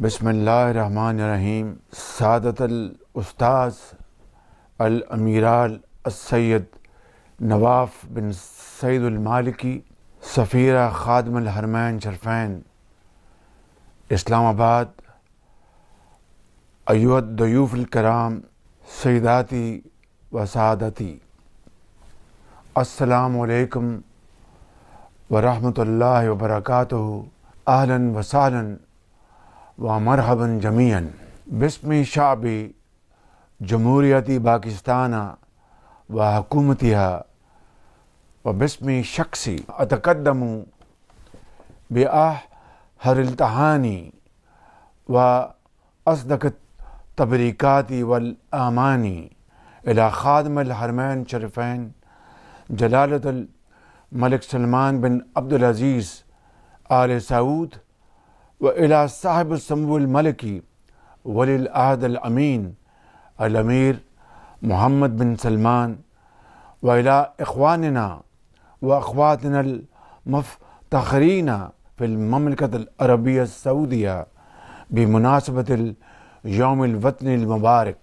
بسم اللہ الرحمن الرحیم۔ سعادت الاستاذ الامیرال السید نواف بن سعید المالکی، سفیر خادم الحرمین شرفین، اسلام آباد۔ ایھا الضیوف الکرام، سیداتی و سادتی، السلام علیکم ورحمۃ اللہ وبرکاتہ۔ اہلا وسہلا ومرحبا جميعا۔ باسم شعب جمہوریت پاکستان وحکومتها وباسم شخصی اتقدم بأحر التہانی وأصدق التبریکات والآمانی إلى خادم الحرمین شریفین جلالة الملک سلمان بن عبدالعزیز آل سعود، وإلى صاحب السمو الملکی ولی العہد الامین الامیر محمد بن سلمان، وإلى إخواننا وأخواتنا المفتخرین في المملكة العربية السعودية بمناسبة اليوم الوطني المبارك